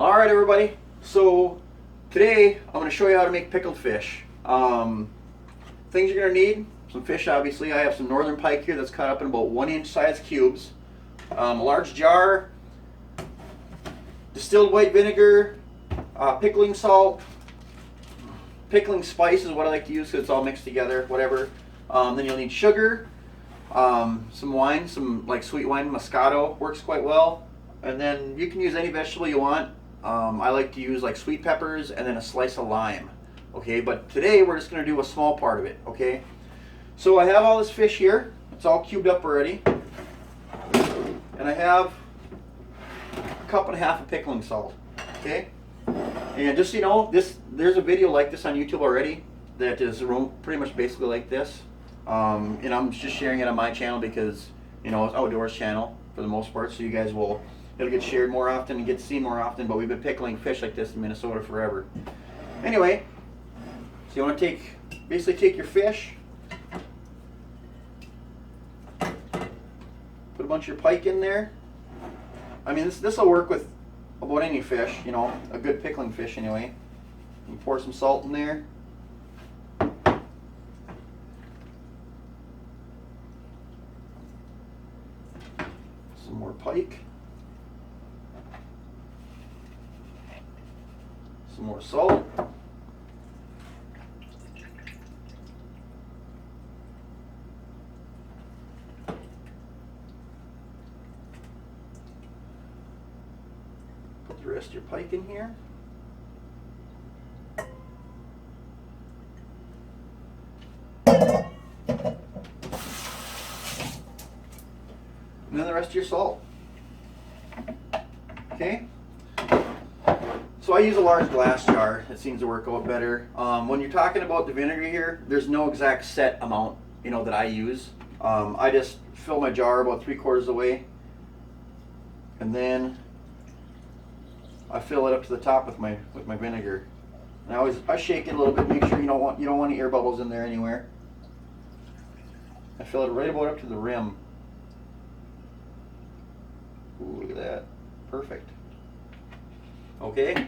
Alright everybody, so today I'm going to show you how to make pickled fish. Things you're going to need: some fish obviously. I have some Northern Pike here that's cut up in about 1-inch size cubes. A large jar, distilled white vinegar, pickling salt, pickling spice is what I like to use because it's all mixed together, whatever. Then you'll need sugar, some wine, some like sweet wine, Moscato works quite well. And then you can use any vegetable you want. I like to use like sweet peppers and then a slice of lime. Okay, but today we're just going to do a small part of it. Okay, so I have all this fish here. It's all cubed up already. And I have a cup and a half of pickling salt. Okay, and just so you know, there's a video like this on YouTube already that is pretty much basically like this. And I'm just sharing it on my channel because, you know, it's outdoors channel for the most part, so you guys it'll get shared more often and get seen more often, but we've been pickling fish like this in Minnesota forever. Anyway, so you want to basically take your fish, put a bunch of your pike in there. I mean, this will work with about any fish, you know, a good pickling fish anyway. You pour some salt in there. Some more pike. Some more salt. Put the rest of your pike in here. And then the rest of your salt. Okay? So I use a large glass jar. It seems to work out better. When you're talking about the vinegar here, there's no exact set amount, you know, that I use. I just fill my jar about 3/4 of the way, and then I fill it up to the top with my vinegar. And I shake it a little bit, make sure you don't want any air bubbles in there anywhere. I fill it right about up to the rim. Ooh, look at that. Perfect. Okay,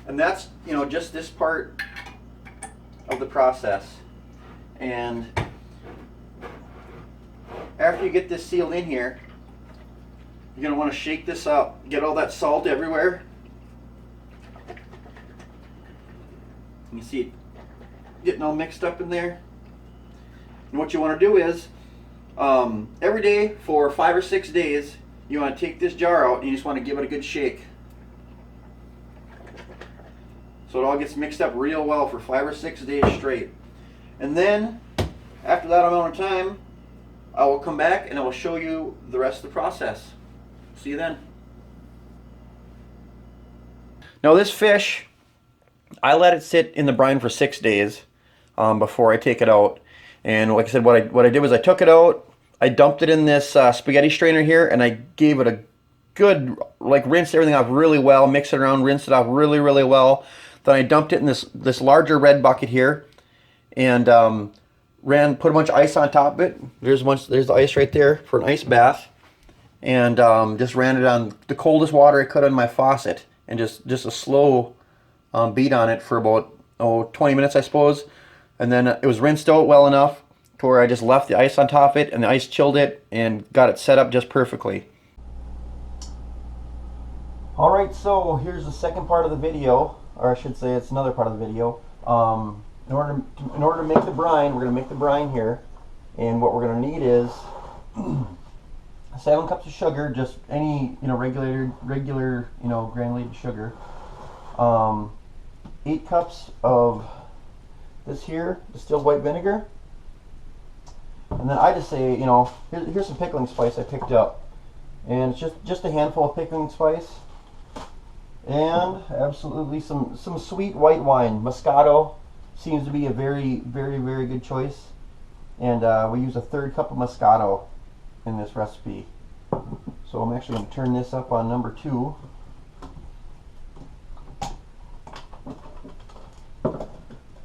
and that's, you know, just this part of the process. And after you get this sealed in here, you're going to want to shake this up, get all that salt everywhere. You see it getting all mixed up in there. And what you want to do is, every day for 5 or 6 days, you want to take this jar out and you just want to give it a good shake. So it all gets mixed up real well for 5 or 6 days straight. And then, after that amount of time, I will come back and I will show you the rest of the process. See you then. Now this fish, I let it sit in the brine for 6 days before I take it out. And like I said, what I did was I took it out, I dumped it in this spaghetti strainer here, and I gave it a good, like, rinse everything off really well, mix it around, rinse it off really, really well. Then I dumped it in this larger red bucket here, and put a bunch of ice on top of it. There's the ice right there for an ice bath, and just ran it on the coldest water I could on my faucet, and just a slow beat on it for about 20 minutes, I suppose. And then it was rinsed out well enough to where I just left the ice on top of it, and the ice chilled it and got it set up just perfectly. Alright, so here's the second part of the video, or I should say it's another part of the video. In order to make the brine, we're going to make the brine here, and what we're going to need is 7 cups of sugar, just any, you know, regular, you know, granulated sugar. 8 cups of this here, distilled white vinegar. And then I just say, you know, here's some pickling spice I picked up, and it's just a handful of pickling spice. And absolutely some sweet white wine. Moscato seems to be a very, very, very good choice. And we use a 1/3 cup of Moscato in this recipe. So I'm actually going to turn this up on number 2.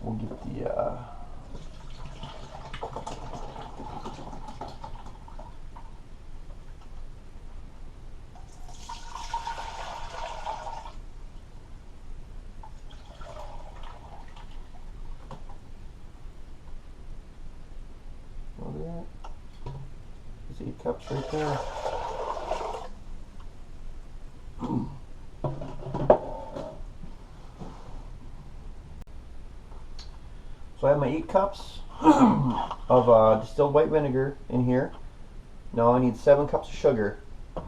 We'll get the cups right there. So I have my 8 cups of distilled white vinegar in here. Now I need 7 cups of sugar. I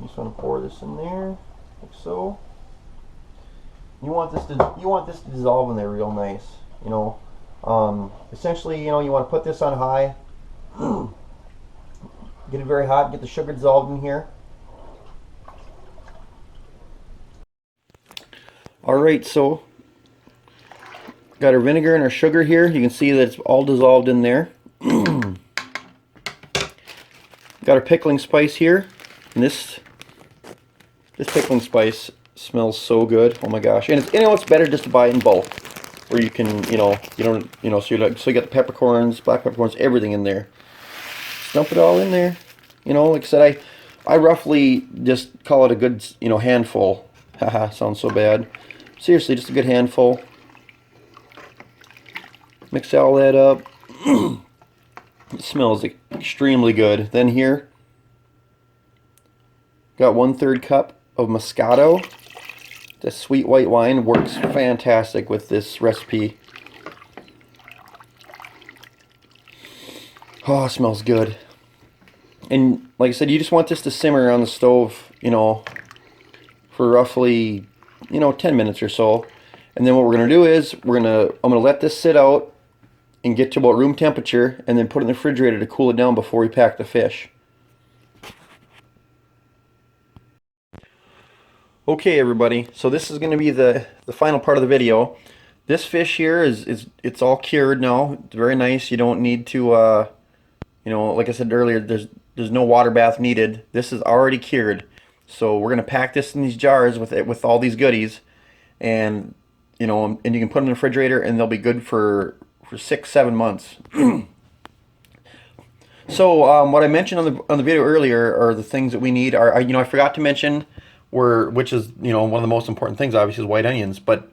just want to pour this in there, like so. You want this to dissolve in there real nice. You know, essentially, you know, you want to put this on high, get it very hot, get the sugar dissolved in here. All right, so got our vinegar and our sugar here. You can see that it's all dissolved in there. Got our pickling spice here, and this pickling spice smells so good. Oh my gosh! And it's, you know, it's better just to buy it in bulk, where you can, you know, so you got the peppercorns, black peppercorns, everything in there. Dump it all in there. You know, like I said, I roughly just call it a good, you know, handful. Haha, sounds so bad. Seriously, just a good handful. Mix all that up. It smells extremely good. Then here, got 1/3 cup of Moscato. The sweet white wine works fantastic with this recipe. Oh, it smells good. And like I said, you just want this to simmer on the stove, you know, for roughly, you know, 10 minutes or so. And then what we're gonna do is I'm gonna let this sit out and get to about room temperature, and then put it in the refrigerator to cool it down before we pack the fish. Okay, everybody, so this is going to be the final part of the video. This fish here it's all cured now. It's very nice. You don't need to you know, like I said earlier, there's no water bath needed. This is already cured. So we're going to pack this in these jars with all these goodies, and you know, and you can put them in the refrigerator and they'll be good for 6-7 months. So what I mentioned on the video earlier are the things that we need. Are, you know, I forgot to mention, which is, you know, one of the most important things obviously is white onions. But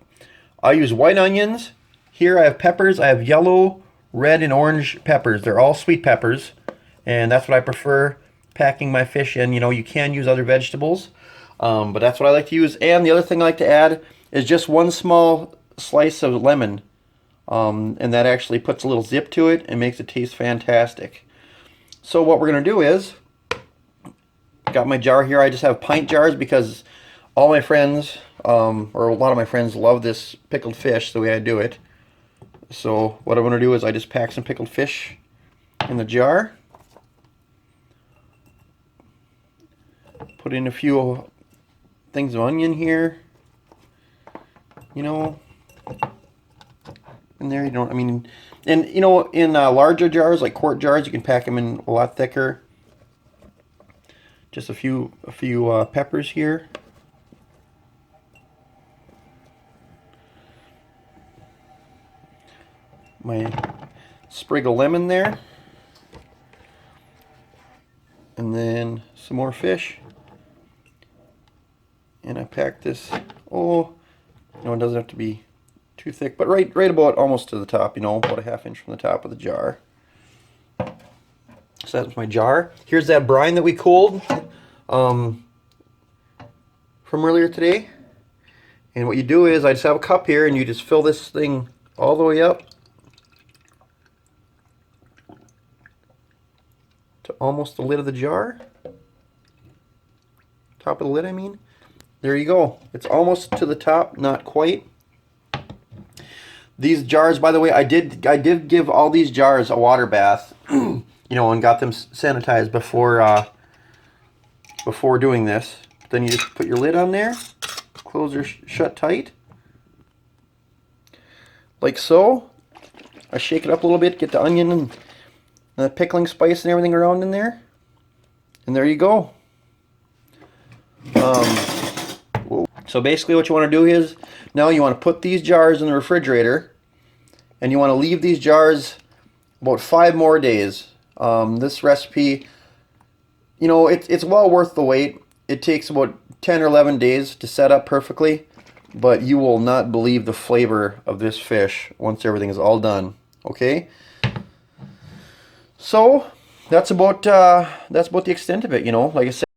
I use white onions. Here I have peppers. I have yellow, red, and orange peppers. They're all sweet peppers, and that's what I prefer packing my fish in. You know, you can use other vegetables, but that's what I like to use. And the other thing I like to add is just 1 small slice of lemon. And that actually puts a little zip to it and makes it taste fantastic. So what we're going to do is, got my jar here. I just have pint jars because all my friends, or a lot of my friends, love this pickled fish, the way I do it. So what I'm going to do is I just pack some pickled fish in the jar. Put in a few things of onion here. You know, in there, you don't, I mean, and you know, in larger jars, like quart jars, you can pack them in a lot thicker. Just a few peppers here. My sprig of lemon there. And then some more fish. And I pack this, oh, no, it doesn't have to be too thick, but right about almost to the top, you know, about a 1/2 inch from the top of the jar. So that's my jar. Here's that brine that we cooled from earlier today. And what you do is, I just have a cup here, and you just fill this thing all the way up to almost the lid of the jar. Top of the lid, I mean. There you go. It's almost to the top, not quite. These jars, by the way, I did give all these jars a water bath, you know, and got them sanitized before doing this. Then you just put your lid on there, close her shut tight, like so. I shake it up a little bit, get the onion and the pickling spice and everything around in there, and there you go. So basically what you want to do is, now you want to put these jars in the refrigerator, and you want to leave these jars about 5 more days. This recipe, you know, it's well worth the wait. It takes about 10 or 11 days to set up perfectly, but you will not believe the flavor of this fish once everything is all done. Okay? So, that's about the extent of it. You know, like I said.